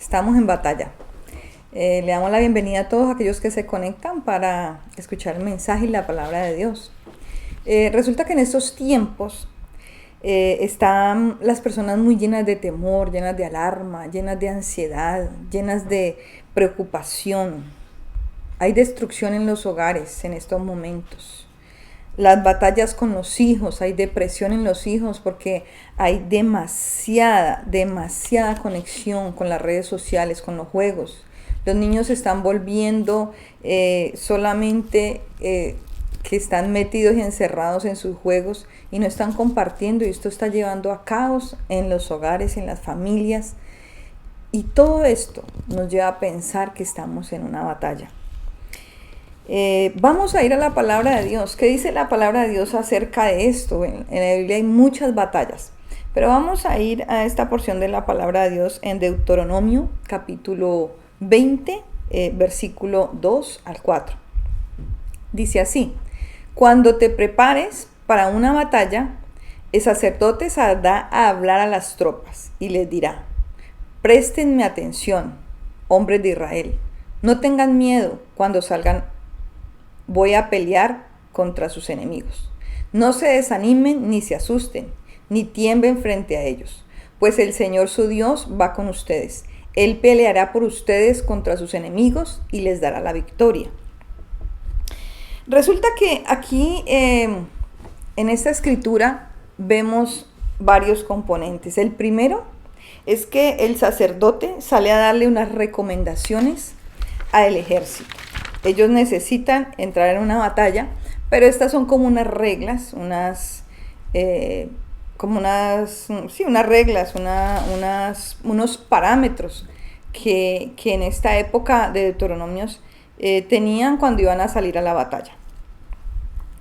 estamos en batalla. Le damos la bienvenida a todos aquellos que se conectan para escuchar el mensaje y la palabra de Dios. Resulta que en estos tiempos están las personas muy llenas de temor, llenas de alarma, llenas de ansiedad, llenas de preocupación. Hay destrucción en los hogares en estos momentos. Las batallas con los hijos, hay depresión en los hijos porque hay demasiada conexión con las redes sociales, con los juegos. Los niños se están volviendo solamente que están metidos y encerrados en sus juegos y no están compartiendo, y esto está llevando a caos en los hogares, en las familias, y todo esto nos lleva a pensar que estamos en una batalla. Vamos a ir a la palabra de Dios. ¿Qué dice la palabra de Dios acerca de esto? En la Biblia hay muchas batallas, pero vamos a ir a esta porción de la palabra de Dios en Deuteronomio capítulo 20, versículo 2 al 4. Dice así: cuando te prepares para una batalla, el sacerdote saldrá a hablar a las tropas y les dirá: préstenme atención, hombres de Israel, no tengan miedo cuando salgan. Voy a pelear contra sus enemigos. No se desanimen ni se asusten, ni tiemblen frente a ellos, pues el Señor su Dios va con ustedes. Él peleará por ustedes contra sus enemigos y les dará la victoria. Resulta que aquí en esta escritura vemos varios componentes. El primero es que el sacerdote sale a darle unas recomendaciones al ejército. Ellos necesitan entrar en una batalla, pero estas son como unas reglas, unos parámetros que en esta época de Deuteronomios tenían cuando iban a salir a la batalla.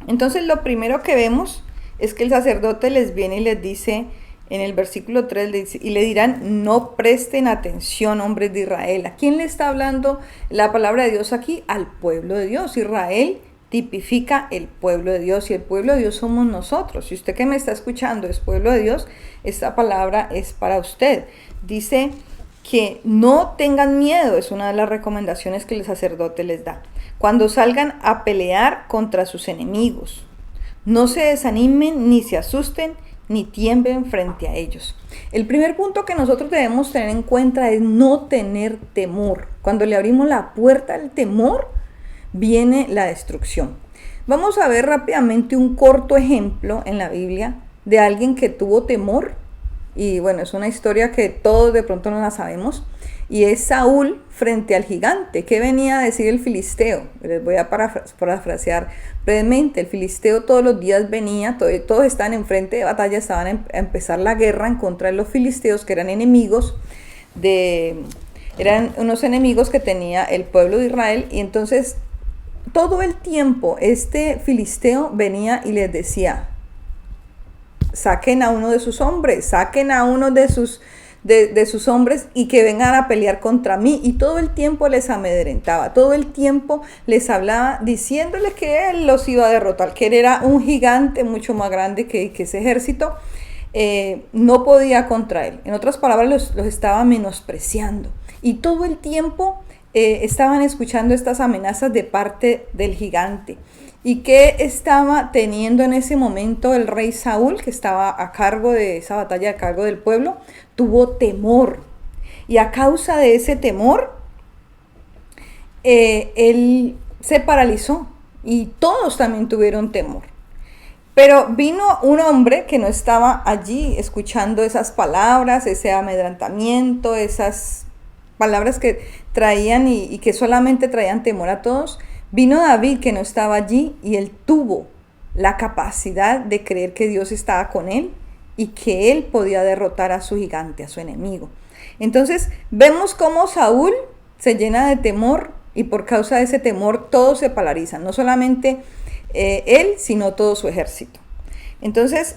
Entonces lo primero que vemos es que el sacerdote les viene y les dice, en el versículo 3, y le dirán: no presten atención, hombres de Israel. ¿A quién le está hablando la palabra de Dios aquí? Al pueblo de Dios. Israel tipifica el pueblo de Dios, y el pueblo de Dios somos nosotros. Si usted que me está escuchando es pueblo de Dios, esta palabra es para usted. Dice que no tengan miedo, es una de las recomendaciones que el sacerdote les da. Cuando salgan a pelear contra sus enemigos, no se desanimen ni se asusten, ni tiemblen frente a ellos. El primer punto que nosotros debemos tener en cuenta es no tener temor. Cuando le abrimos la puerta al temor, viene la destrucción. Vamos a ver rápidamente un corto ejemplo en la Biblia de alguien que tuvo temor. Y bueno, es una historia que todos de pronto no la sabemos. Y es Saúl frente al gigante. ¿Qué venía a decir el filisteo? Les voy a parafrasear brevemente. El filisteo todos los días venía, todos estaban en frente de batalla, estaban a empezar la guerra en contra de los filisteos, que eran enemigos eran unos enemigos que tenía el pueblo de Israel. Y entonces todo el tiempo este filisteo venía y les decía: saquen a uno de sus hombres, saquen a uno de sus hombres y que vengan a pelear contra mí. Y todo el tiempo les amedrentaba, todo el tiempo les hablaba diciéndoles que él los iba a derrotar, que él era un gigante mucho más grande que ese ejército, no podía contra él. En otras palabras, los estaba menospreciando, y todo el tiempo estaban escuchando estas amenazas de parte del gigante. ¿Y qué estaba teniendo en ese momento el rey Saúl, que estaba a cargo de esa batalla, a cargo del pueblo? Tuvo temor. Y a causa de ese temor, él se paralizó. Y todos también tuvieron temor. Pero vino un hombre que no estaba allí escuchando esas palabras, ese amedrentamiento, esas palabras que traían y que solamente traían temor a todos. Vino David, que no estaba allí, y él tuvo la capacidad de creer que Dios estaba con él y que él podía derrotar a su gigante, a su enemigo. Entonces vemos cómo Saúl se llena de temor, y por causa de ese temor todos se paralizan, no solamente él, sino todo su ejército. Entonces,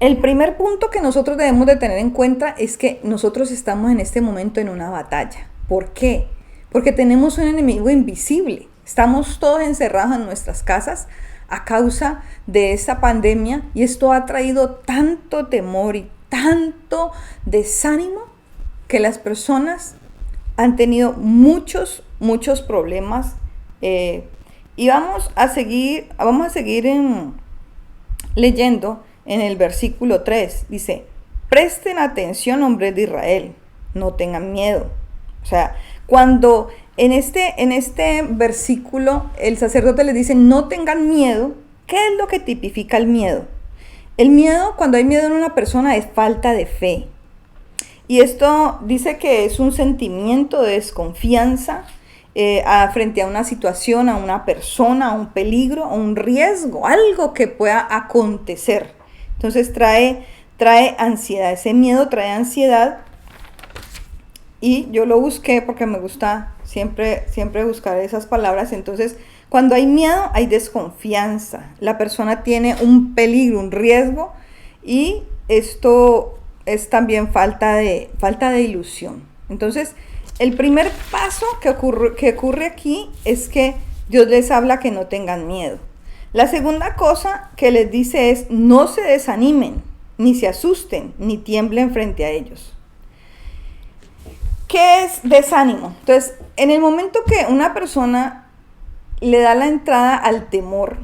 el primer punto que nosotros debemos de tener en cuenta es que nosotros estamos en este momento en una batalla. ¿Por qué? Porque tenemos un enemigo invisible. Estamos todos encerrados en nuestras casas a causa de esta pandemia, y esto ha traído tanto temor y tanto desánimo que las personas han tenido muchos problemas, y vamos a seguir leyendo en el versículo 3. Dice: presten atención, hombres de Israel, no tengan miedo. O sea, cuando en este versículo el sacerdote les dice no tengan miedo, ¿qué es lo que tipifica el miedo? El miedo, cuando hay miedo en una persona, es falta de fe. Y esto dice que es un sentimiento de desconfianza frente a una situación, a una persona, a un peligro, a un riesgo, algo que pueda acontecer. Entonces trae ansiedad, ese miedo trae ansiedad. Y yo lo busqué porque me gusta siempre buscar esas palabras. Entonces, cuando hay miedo, hay desconfianza. La persona tiene un peligro, un riesgo, y esto es también falta de ilusión. Entonces, el primer paso que ocurre aquí es que Dios les habla que no tengan miedo. La segunda cosa que les dice es: no se desanimen, ni se asusten, ni tiemblen frente a ellos. ¿Qué es desánimo? Entonces, en el momento que una persona le da la entrada al temor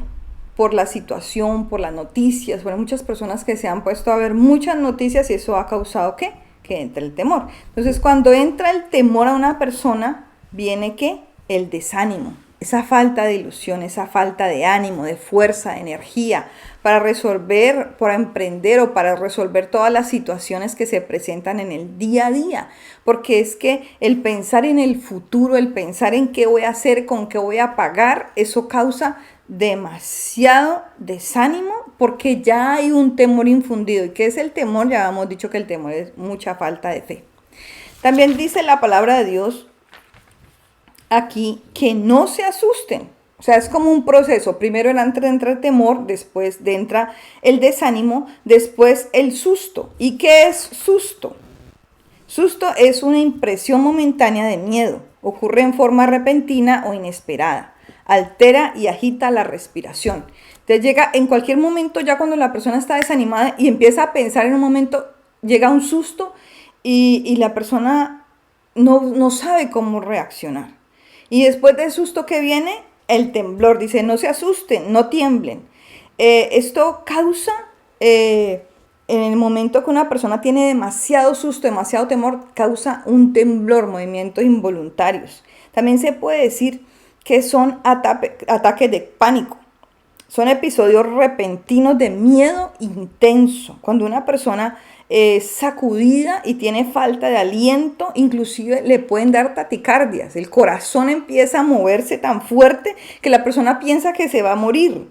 por la situación, por las noticias, bueno, muchas personas que se han puesto a ver muchas noticias y eso ha causado ¿qué? Que entre el temor. Entonces, cuando entra el temor a una persona, viene ¿qué? El desánimo, esa falta de ilusión, esa falta de ánimo, de fuerza, de energía para resolver, para emprender o para resolver todas las situaciones que se presentan en el día a día. Porque es que el pensar en el futuro, el pensar en qué voy a hacer, con qué voy a pagar, eso causa demasiado desánimo porque ya hay un temor infundido. ¿Y qué es el temor? Ya hemos dicho que el temor es mucha falta de fe. También dice la palabra de Dios aquí que no se asusten. O sea, es como un proceso. Primero entra el temor, después entra el desánimo, después el susto. ¿Y qué es susto? Susto es una impresión momentánea de miedo. Ocurre en forma repentina o inesperada. Altera y agita la respiración. Entonces llega en cualquier momento, ya cuando la persona está desanimada y empieza a pensar en un momento, llega un susto y la persona no sabe cómo reaccionar. Y después del susto que viene, el temblor. Dice: no se asusten, no tiemblen. Esto causa, en el momento que una persona tiene demasiado susto, demasiado temor, causa un temblor, movimientos involuntarios. También se puede decir que son ataques de pánico. Son episodios repentinos de miedo intenso. Cuando una persona es sacudida y tiene falta de aliento, inclusive le pueden dar taquicardias. El corazón empieza a moverse tan fuerte que la persona piensa que se va a morir.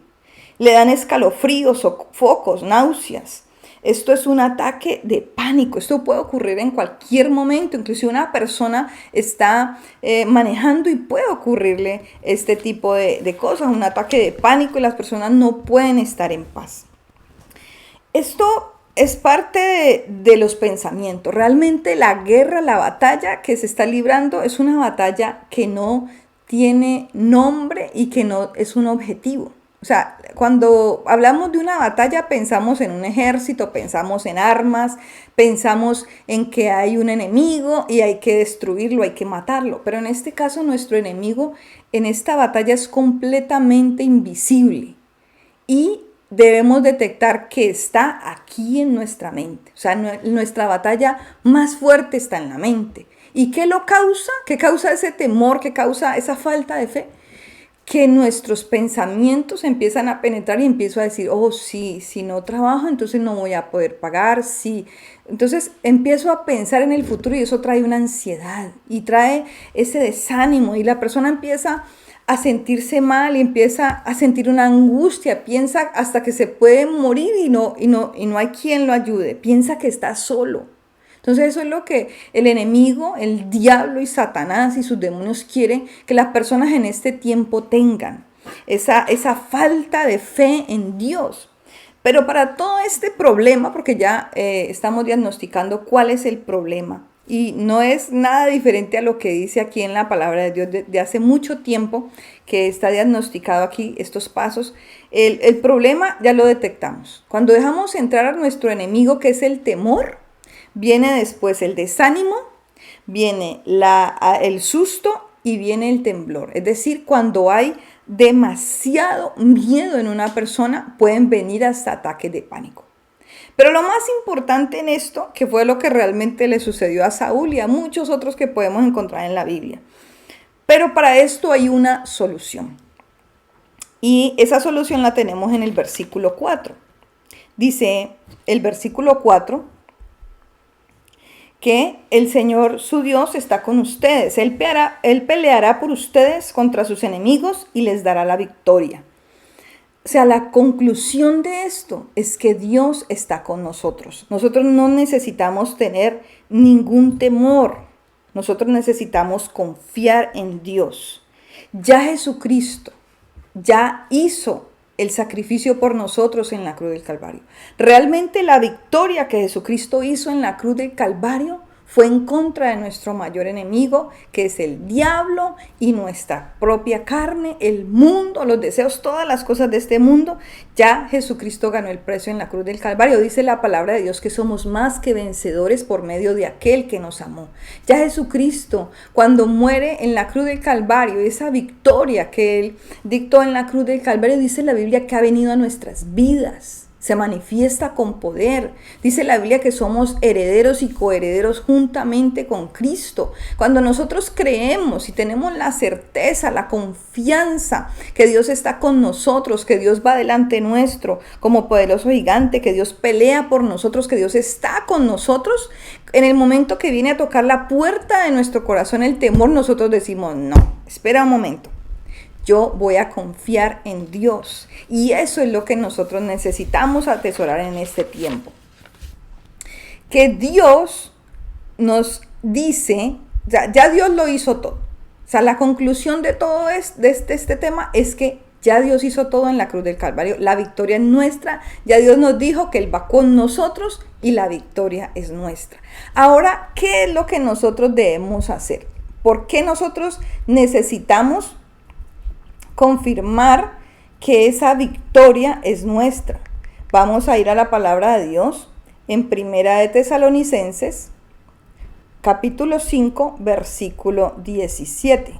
Le dan escalofríos, sofocos, náuseas. Esto es un ataque de pánico. Esto puede ocurrir en cualquier momento. Inclusive una persona está manejando y puede ocurrirle este tipo de cosas, un ataque de pánico, y las personas no pueden estar en paz. Esto es parte de los pensamientos. Realmente la guerra, la batalla que se está librando es una batalla que no tiene nombre y que no es un objetivo. O sea, cuando hablamos de una batalla pensamos en un ejército, pensamos en armas, pensamos en que hay un enemigo y hay que destruirlo, hay que matarlo. Pero en este caso nuestro enemigo en esta batalla es completamente invisible y debemos detectar que está aquí en nuestra mente. O sea, nuestra batalla más fuerte está en la mente. ¿Y qué lo causa? ¿Qué causa ese temor? ¿Qué causa esa falta de fe? Que nuestros pensamientos empiezan a penetrar y empiezo a decir: oh, sí, si no trabajo, entonces no voy a poder pagar, sí. Entonces empiezo a pensar en el futuro y eso trae una ansiedad y trae ese desánimo y la persona empieza a sentirse mal y empieza a sentir una angustia, piensa hasta que se puede morir y no hay quien lo ayude, piensa que está solo. Entonces eso es lo que el enemigo, el diablo y Satanás y sus demonios quieren que las personas en este tiempo tengan. Esa falta de fe en Dios. Pero para todo este problema, porque ya estamos diagnosticando cuál es el problema, y no es nada diferente a lo que dice aquí en la palabra de Dios de hace mucho tiempo, que está diagnosticado aquí estos pasos. El problema ya lo detectamos. Cuando dejamos entrar a nuestro enemigo, que es el temor, viene después el desánimo, viene el susto y viene el temblor. Es decir, cuando hay demasiado miedo en una persona, pueden venir hasta ataques de pánico. Pero lo más importante en esto, que fue lo que realmente le sucedió a Saúl y a muchos otros que podemos encontrar en la Biblia. Pero para esto hay una solución. Y esa solución la tenemos en el versículo 4. Dice el versículo 4 que el Señor su Dios está con ustedes. Él peleará por ustedes contra sus enemigos y les dará la victoria. O sea, la conclusión de esto es que Dios está con nosotros. Nosotros no necesitamos tener ningún temor. Nosotros necesitamos confiar en Dios. Ya Jesucristo ya hizo el sacrificio por nosotros en la cruz del Calvario. Realmente la victoria que Jesucristo hizo en la cruz del Calvario fue en contra de nuestro mayor enemigo, que es el diablo y nuestra propia carne, el mundo, los deseos, todas las cosas de este mundo. Ya Jesucristo ganó el precio en la cruz del Calvario. Dice la palabra de Dios que somos más que vencedores por medio de aquel que nos amó. Ya Jesucristo, cuando muere en la cruz del Calvario, esa victoria que Él dictó en la cruz del Calvario, dice la Biblia que ha venido a nuestras vidas. Se manifiesta con poder. Dice la Biblia que somos herederos y coherederos juntamente con Cristo. Cuando nosotros creemos y tenemos la certeza, la confianza que Dios está con nosotros, que Dios va delante nuestro como poderoso gigante, que Dios pelea por nosotros, que Dios está con nosotros, en el momento que viene a tocar la puerta de nuestro corazón el temor, nosotros decimos, no, espera un momento. Yo voy a confiar en Dios. Y eso es lo que nosotros necesitamos atesorar en este tiempo. Que Dios nos dice, ya Dios lo hizo todo. O sea, la conclusión de todo este tema es que ya Dios hizo todo en la cruz del Calvario. La victoria es nuestra. Ya Dios nos dijo que Él va con nosotros y la victoria es nuestra. Ahora, ¿qué es lo que nosotros debemos hacer? ¿Por qué nosotros necesitamos confirmar que esa victoria es nuestra? Vamos a ir a la palabra de Dios en Primera de Tesalonicenses, capítulo 5, versículo 17.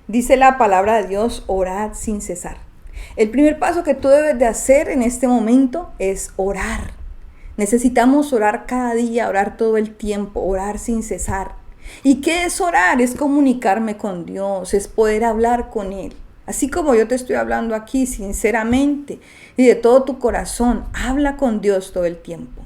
Dice la palabra de Dios, orad sin cesar. El primer paso que tú debes de hacer en este momento es orar. Necesitamos orar cada día, orar todo el tiempo, orar sin cesar. ¿Y qué es orar? Es comunicarme con Dios, es poder hablar con Él. Así como yo te estoy hablando aquí sinceramente y de todo tu corazón, habla con Dios todo el tiempo.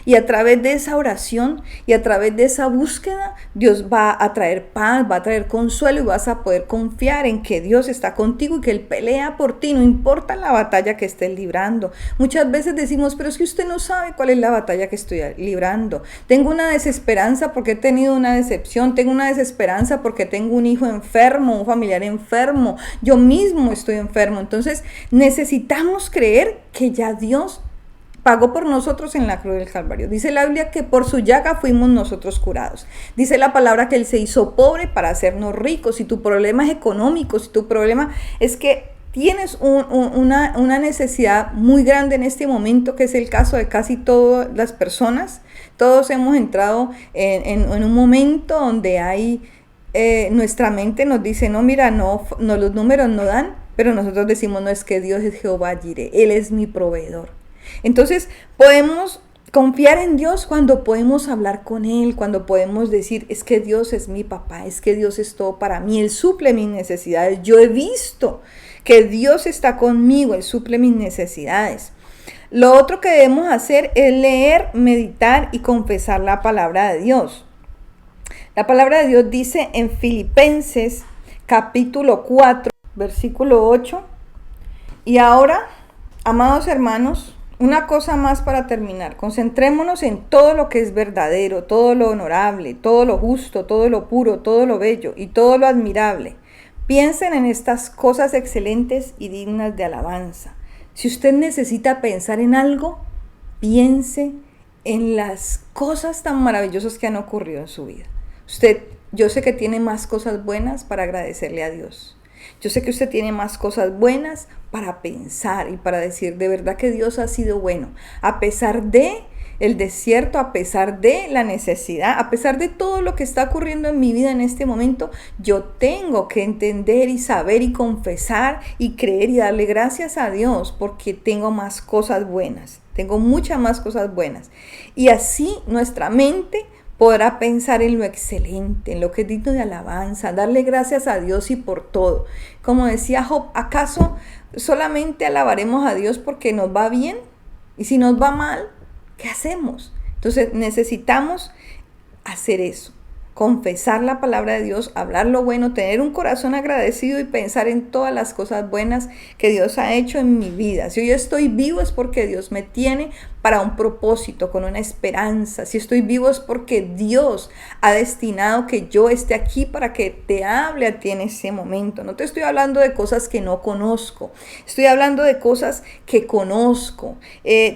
Y a través de esa oración y a través de esa búsqueda, Dios va a traer paz, va a traer consuelo y vas a poder confiar en que Dios está contigo y que Él pelea por ti, no importa la batalla que estés librando. Muchas veces decimos, pero es que usted no sabe cuál es la batalla que estoy librando. Tengo una desesperanza porque he tenido una decepción, tengo una desesperanza porque tengo un hijo enfermo, un familiar enfermo, yo mismo estoy enfermo. Entonces necesitamos creer que ya Dios pagó por nosotros en la cruz del Calvario. Dice la Biblia que por su llaga fuimos nosotros curados. Dice la palabra que Él se hizo pobre para hacernos ricos. Si tu problema es económico, si tu problema es que tienes una necesidad muy grande en este momento, que es el caso de casi todas las personas, todos hemos entrado en un momento donde hay, nuestra mente nos dice, no, mira, no, los números no dan, pero nosotros decimos, no, es que Dios es Jehová Jireh, Él es mi proveedor. Entonces podemos confiar en Dios cuando podemos hablar con Él, cuando podemos decir, es que Dios es mi papá, es que Dios es todo para mí, Él suple mis necesidades. Yo he visto que Dios está conmigo, Él suple mis necesidades. Lo otro que debemos hacer es leer, meditar y confesar la palabra de Dios. La palabra de Dios dice en Filipenses capítulo 4, versículo 8, y ahora, amados hermanos, una cosa más para terminar. Concentrémonos en todo lo que es verdadero, todo lo honorable, todo lo justo, todo lo puro, todo lo bello y todo lo admirable. Piensen en estas cosas excelentes y dignas de alabanza. Si usted necesita pensar en algo, piense en las cosas tan maravillosas que han ocurrido en su vida. Yo sé que tiene más cosas buenas para agradecerle a Dios. Yo sé que usted tiene más cosas buenas para pensar y para decir de verdad que Dios ha sido bueno. A pesar de el desierto, a pesar de la necesidad, a pesar de todo lo que está ocurriendo en mi vida en este momento, yo tengo que entender y saber y confesar y creer y darle gracias a Dios porque tengo más cosas buenas, tengo muchas más cosas buenas. Y así nuestra mente podrá pensar en lo excelente, en lo que es digno de alabanza, darle gracias a Dios y por todo. Como decía Job, ¿acaso solamente alabaremos a Dios porque nos va bien? Y si nos va mal, ¿qué hacemos? Entonces necesitamos hacer eso. Confesar la palabra de Dios, hablar lo bueno, tener un corazón agradecido y pensar en todas las cosas buenas que Dios ha hecho en mi vida. Si hoy estoy vivo es porque Dios me tiene para un propósito, con una esperanza. Si estoy vivo es porque Dios ha destinado que yo esté aquí para que te hable a ti en ese momento. No te estoy hablando de cosas que no conozco, estoy hablando de cosas que conozco.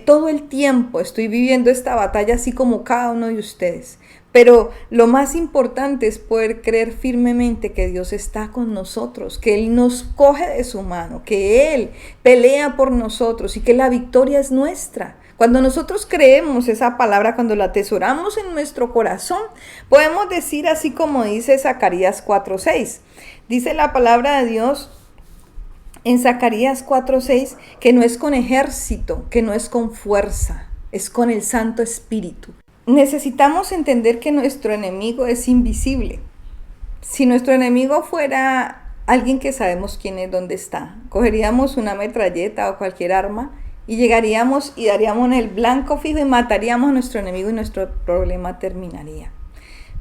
Todo el tiempo estoy viviendo esta batalla así como cada uno de ustedes. Pero lo más importante es poder creer firmemente que Dios está con nosotros, que Él nos coge de su mano, que Él pelea por nosotros y que la victoria es nuestra. Cuando nosotros creemos esa palabra, cuando la atesoramos en nuestro corazón, podemos decir así como dice Zacarías 4:6. Dice la palabra de Dios en Zacarías 4:6 que no es con ejército, que no es con fuerza, es con el Santo Espíritu. Necesitamos entender que nuestro enemigo es invisible. Si nuestro enemigo fuera alguien que sabemos quién es, dónde está, cogeríamos una metralleta o cualquier arma y llegaríamos y daríamos en el blanco fijo y mataríamos a nuestro enemigo y nuestro problema terminaría.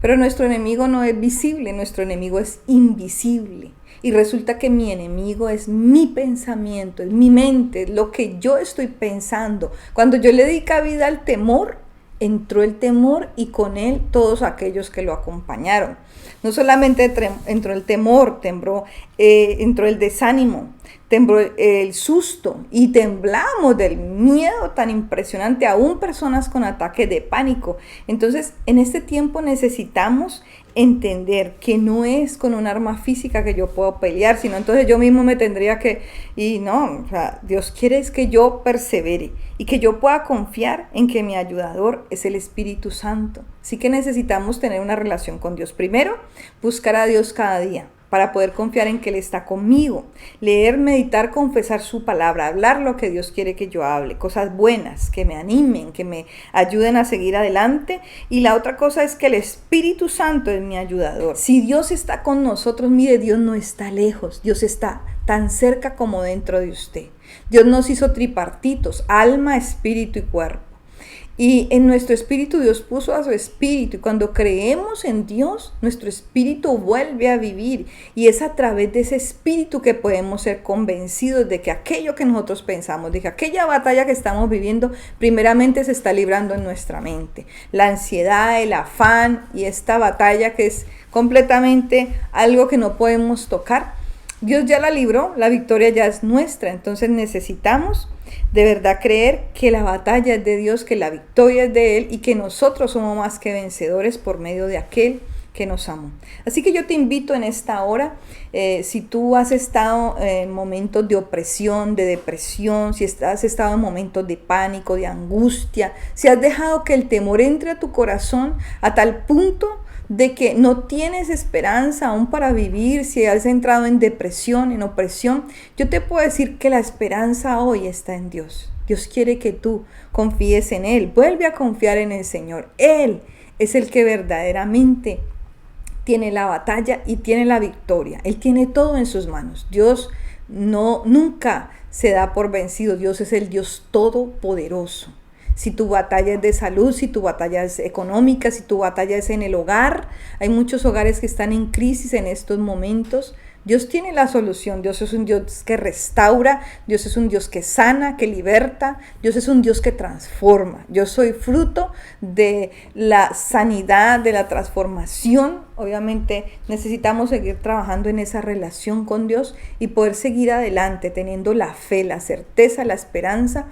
Pero nuestro enemigo no es visible, nuestro enemigo es invisible. Y resulta que mi enemigo es mi pensamiento, es mi mente, es lo que yo estoy pensando. Cuando yo le di cabida al temor, entró el temor y con él todos aquellos que lo acompañaron. No solamente entró el temor, entró el desánimo, tembló el susto y temblamos del miedo tan impresionante, aún personas con ataque de pánico. Entonces, en este tiempo necesitamos entender que no es con un arma física que yo puedo pelear, sino entonces yo mismo me tendría que, y no, o sea, Dios quiere es que yo persevere y que yo pueda confiar en que mi ayudador es el Espíritu Santo. Así que necesitamos tener una relación con Dios. Primero, buscar a Dios cada día para poder confiar en que Él está conmigo. Leer, meditar, confesar su palabra, hablar lo que Dios quiere que yo hable, cosas buenas, que me animen, que me ayuden a seguir adelante. Y la otra cosa es que el Espíritu Santo es mi ayudador. Si Dios está con nosotros, mire, Dios no está lejos, Dios está tan cerca como dentro de usted. Dios nos hizo tripartitos, alma, espíritu y cuerpo. Y en nuestro espíritu Dios puso a su espíritu y cuando creemos en Dios, nuestro espíritu vuelve a vivir y es a través de ese espíritu que podemos ser convencidos de que aquello que nosotros pensamos, de que aquella batalla que estamos viviendo, primeramente se está librando en nuestra mente. La ansiedad, el afán y esta batalla que es completamente algo que no podemos tocar, Dios ya la libró, la victoria ya es nuestra, entonces necesitamos de verdad creer que la batalla es de Dios, que la victoria es de Él y que nosotros somos más que vencedores por medio de aquel que nos amó. Así que yo te invito en esta hora, si tú has estado en momentos de opresión, de depresión, si has estado en momentos de pánico, de angustia, si has dejado que el temor entre a tu corazón a tal punto de que no tienes esperanza aún para vivir, si has entrado en depresión, en opresión, yo te puedo decir que la esperanza hoy está en Dios. Dios quiere que tú confíes en Él. Vuelve a confiar en el Señor. Él es el que verdaderamente tiene la batalla y tiene la victoria. Él tiene todo en sus manos. Dios nunca se da por vencido. Dios es el Dios todopoderoso. Si tu batalla es de salud, si tu batalla es económica, si tu batalla es en el hogar, hay muchos hogares que están en crisis en estos momentos. Dios tiene la solución. Dios es un Dios que restaura, Dios es un Dios que sana, que liberta, Dios es un Dios que transforma. Yo soy fruto de la sanidad, de la transformación. Obviamente necesitamos seguir trabajando en esa relación con Dios y poder seguir adelante teniendo la fe, la certeza, la esperanza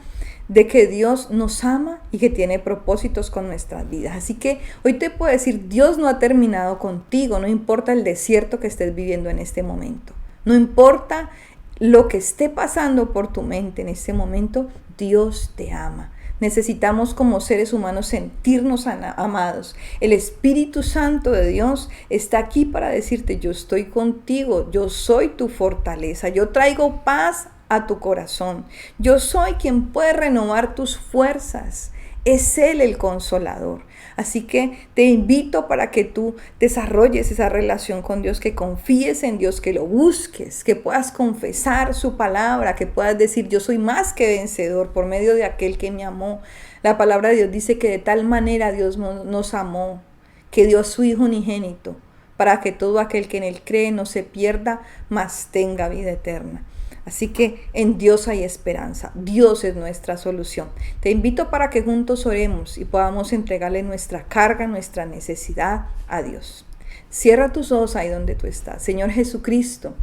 de que Dios nos ama y que tiene propósitos con nuestras vidas. Así que hoy te puedo decir, Dios no ha terminado contigo, no importa el desierto que estés viviendo en este momento. No importa lo que esté pasando por tu mente en este momento, Dios te ama. Necesitamos como seres humanos sentirnos amados. El Espíritu Santo de Dios está aquí para decirte, yo estoy contigo, yo soy tu fortaleza, yo traigo paz a tu corazón. Yo soy quien puede renovar tus fuerzas. Es Él el consolador. Así que te invito para que tú desarrolles esa relación con Dios, que confíes en Dios, que lo busques, que puedas confesar su palabra, que puedas decir, yo soy más que vencedor por medio de aquel que me amó. La palabra de Dios dice que de tal manera Dios nos amó, que dio a su Hijo unigénito, para que todo aquel que en Él cree no se pierda, mas tenga vida eterna. Así que en Dios hay esperanza. Dios es nuestra solución. Te invito para que juntos oremos y podamos entregarle nuestra carga, nuestra necesidad a Dios. Cierra tus ojos ahí donde tú estás. Señor Jesucristo,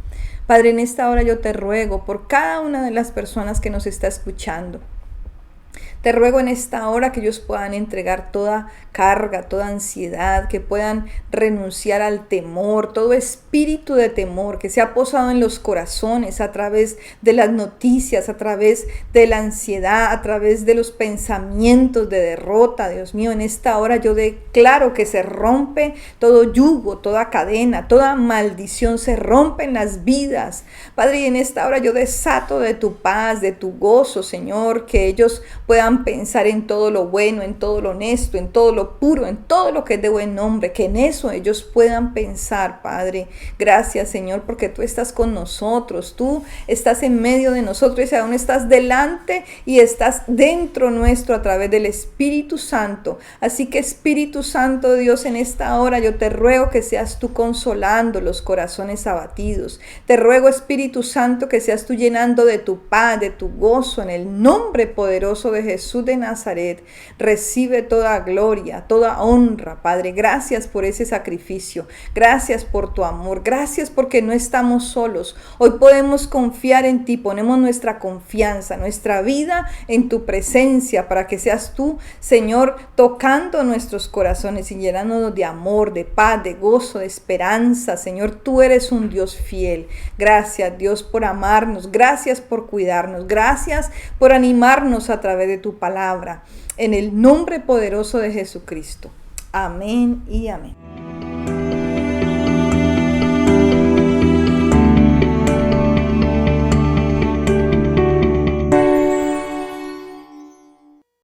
Padre, en esta hora yo te ruego por cada una de las personas que nos está escuchando. Te ruego en esta hora que ellos puedan entregar toda carga, toda ansiedad, que puedan renunciar al temor, todo espíritu de temor que se ha posado en los corazones a través de las noticias, a través de la ansiedad, a través de los pensamientos de derrota. Dios mío, en esta hora yo declaro que se rompe todo yugo, toda cadena, toda maldición se rompe en las vidas. Padre, y en esta hora yo desato de tu paz, de tu gozo, Señor, que ellos puedan pensar en todo lo bueno, en todo lo honesto, en todo lo puro, en todo lo que es de buen nombre, que en eso ellos puedan pensar, Padre. Gracias, Señor, porque tú estás con nosotros, tú estás en medio de nosotros y aún estás delante y estás dentro nuestro a través del Espíritu Santo. Así que Espíritu Santo de Dios, en esta hora yo te ruego que seas tú consolando los corazones abatidos. Te ruego, Espíritu Santo, que seas tú llenando de tu paz, de tu gozo, en el nombre poderoso de Jesús de Nazaret. Recibe toda gloria, toda honra, Padre. Gracias por ese sacrificio. Gracias por tu amor. Gracias porque no estamos solos. Hoy podemos confiar en ti. Ponemos nuestra confianza, nuestra vida en tu presencia para que seas tú, Señor, tocando nuestros corazones y llenándonos de amor, de paz, de gozo, de esperanza. Señor, tú eres un Dios fiel. Gracias, Dios, por amarnos. Gracias por cuidarnos. Gracias por animarnos a través de tu palabra. En el nombre poderoso de Jesucristo. Amén y amén.